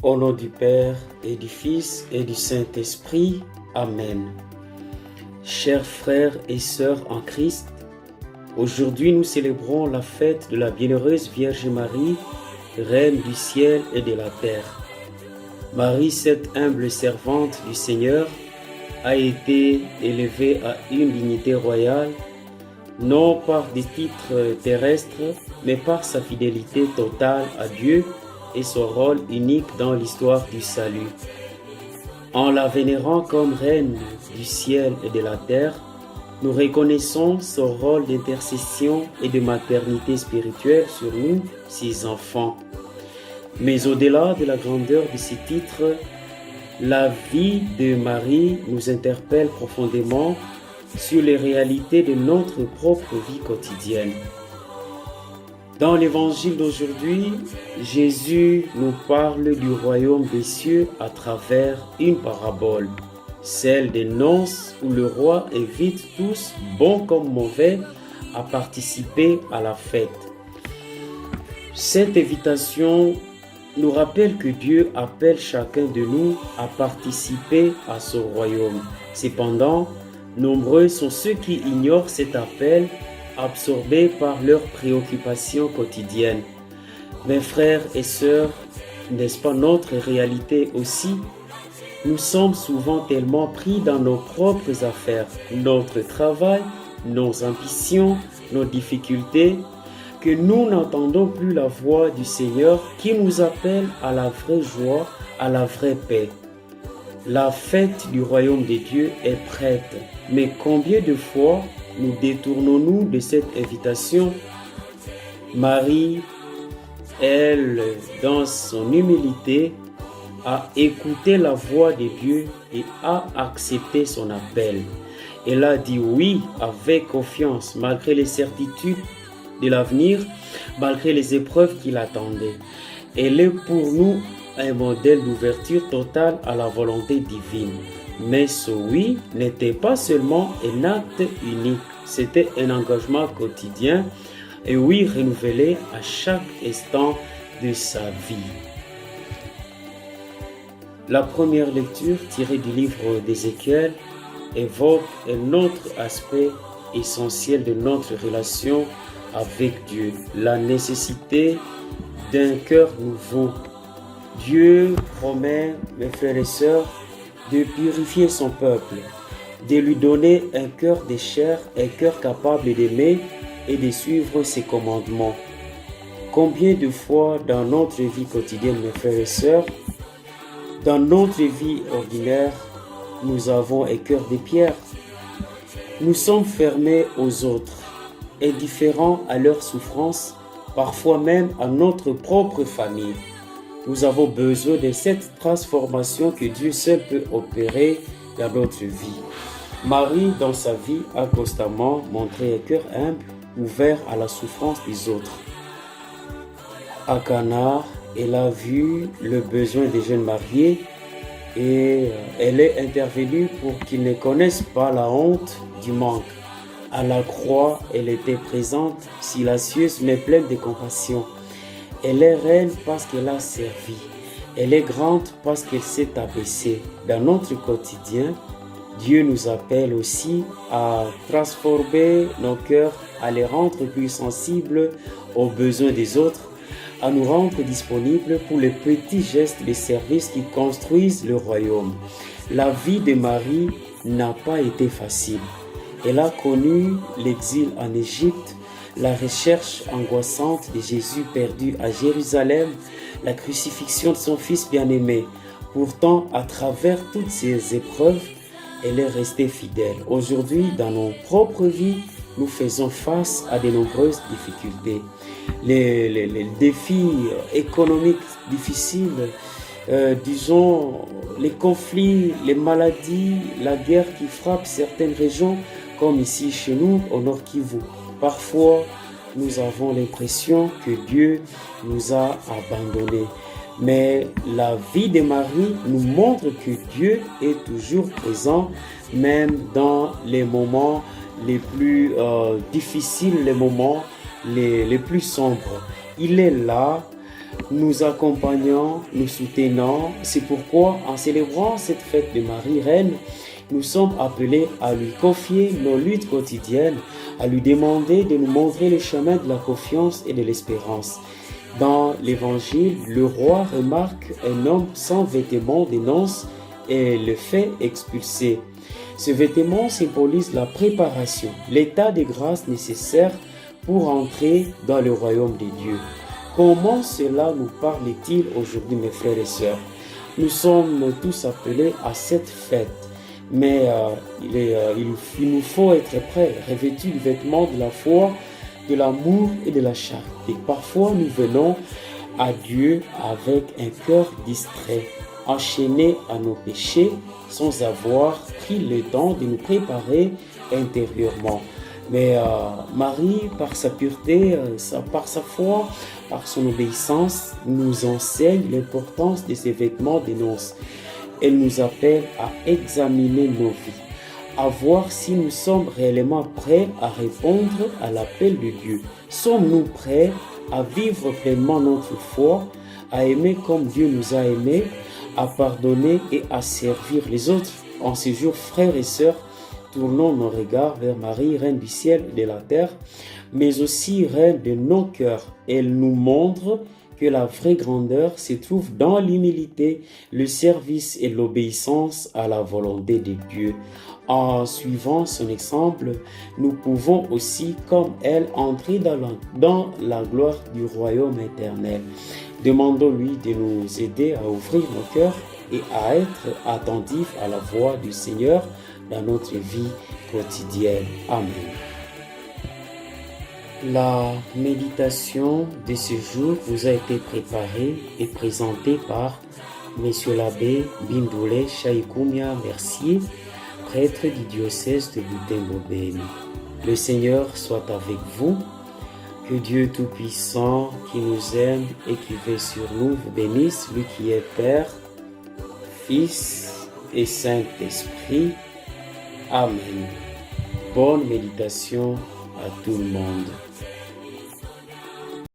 Au nom du Père et du Fils et du Saint-Esprit. Amen. Chers frères et sœurs en Christ, aujourd'hui nous célébrons la fête de la bienheureuse Vierge Marie, Reine du ciel et de la terre. Marie, cette humble servante du Seigneur, a été élevée à une dignité royale, non par des titres terrestres, mais par sa fidélité totale à Dieu et son rôle unique dans l'histoire du salut. En la vénérant comme reine du ciel et de la terre, nous reconnaissons son rôle d'intercession et de maternité spirituelle sur nous, ses enfants. Mais au-delà de la grandeur de ces titres, la vie de Marie nous interpelle profondément sur les réalités de notre propre vie quotidienne. Dans l'évangile d'aujourd'hui, Jésus nous parle du royaume des cieux à travers une parabole, celle des noces où le roi invite tous, bons comme mauvais, à participer à la fête. Cette invitation nous rappelle que Dieu appelle chacun de nous à participer à son royaume. Cependant, nombreux sont ceux qui ignorent cet appel, absorbés par leurs préoccupations quotidiennes. Mes frères et sœurs, n'est-ce pas notre réalité aussi? Nous sommes souvent tellement pris dans nos propres affaires, notre travail, nos ambitions, nos difficultés, que nous n'entendons plus la voix du Seigneur qui nous appelle à la vraie joie, à la vraie paix. La fête du royaume de Dieu est prête, mais combien de fois nous détournons-nous de cette invitation? Marie, elle, dans son humilité, a écouté la voix de Dieu et a accepté son appel. Elle a dit oui avec confiance, malgré les certitudes de l'avenir, malgré les épreuves qui l'attendaient. Elle est pour nous un modèle d'ouverture totale à la volonté divine. Mais ce oui n'était pas seulement un acte unique, c'était un engagement quotidien et oui renouvelé à chaque instant de sa vie. La première lecture tirée du livre d'Ézéchiel évoque un autre aspect essentiel de notre relation avec Dieu, la nécessité d'un cœur nouveau. Dieu promet, mes frères et sœurs, de purifier son peuple, de lui donner un cœur de chair, un cœur capable d'aimer et de suivre ses commandements. Combien de fois dans notre vie quotidienne, mes frères et sœurs, dans notre vie ordinaire, nous avons un cœur de pierre. Nous sommes fermés aux autres, indifférents à leurs souffrances, parfois même à notre propre famille. Nous avons besoin de cette transformation que Dieu seul peut opérer dans notre vie. Marie, dans sa vie, a constamment montré un cœur humble, ouvert à la souffrance des autres. À Cana, elle a vu le besoin des jeunes mariés et elle est intervenue pour qu'ils ne connaissent pas la honte du manque. À la croix, elle était présente, silencieuse mais pleine de compassion. Elle est reine parce qu'elle a servi. Elle est grande parce qu'elle s'est abaissée. Dans notre quotidien, Dieu nous appelle aussi à transformer nos cœurs, à les rendre plus sensibles aux besoins des autres, à nous rendre disponibles pour les petits gestes de service qui construisent le royaume. La vie de Marie n'a pas été facile. Elle a connu l'exil en Égypte, la recherche angoissante de Jésus perdu à Jérusalem, la crucifixion de son fils bien-aimé. Pourtant, à travers toutes ces épreuves, elle est restée fidèle. Aujourd'hui, dans nos propres vies, nous faisons face à de nombreuses difficultés. Les défis économiques difficiles, disons les conflits, les maladies, la guerre qui frappe certaines régions, comme ici chez nous au Nord Kivu. Parfois, nous avons l'impression que Dieu nous a abandonnés. Mais la vie de Marie nous montre que Dieu est toujours présent, même dans les moments les plus difficiles, les moments les plus sombres. Il est là nous accompagnant, nous soutenant. C'est pourquoi, en célébrant cette fête de Marie Reine, nous sommes appelés à lui confier nos luttes quotidiennes, à lui demander de nous montrer le chemin de la confiance et de l'espérance. Dans l'évangile, le roi remarque un homme sans vêtements de noces et le fait expulser. Ce vêtement symbolise la préparation, l'état de grâce nécessaire pour entrer dans le royaume de Dieu. Comment cela nous parle-t-il aujourd'hui, mes frères et sœurs? Nous sommes tous appelés à cette fête, mais il nous faut être prêts, revêtus du vêtement de la foi, de l'amour et de la charité. Parfois, nous venons à Dieu avec un cœur distrait, enchaîné à nos péchés, sans avoir pris le temps de nous préparer intérieurement. Mais Marie, par sa pureté, par sa foi, par son obéissance, nous enseigne l'importance de ces vêtements de noces. Elle nous appelle à examiner nos vies, à voir si nous sommes réellement prêts à répondre à l'appel de Dieu. Sommes-nous prêts à vivre pleinement notre foi, à aimer comme Dieu nous a aimés, à pardonner et à servir les autres? En ces jours, frères et sœurs, tournons nos regards vers Marie, Reine du ciel et de la terre, mais aussi Reine de nos cœurs. Elle nous montre que la vraie grandeur se trouve dans l'humilité, le service et l'obéissance à la volonté de Dieu. En suivant son exemple, nous pouvons aussi, comme elle, entrer dans la gloire du royaume éternel. Demandons-lui de nous aider à ouvrir nos cœurs et à être attentifs à la voix du Seigneur dans notre vie quotidienne. Amen. La méditation de ce jour vous a été préparée et présentée par Monsieur l'abbé Bindoulé Chaïkoumia Mercier, prêtre du diocèse de Butembo-Beni. Le Seigneur soit avec vous. Que Dieu Tout-Puissant, qui nous aime et qui veille sur nous, vous bénisse, lui qui est Père, Fils et Saint-Esprit. Amen. Bonne méditation à tout le monde.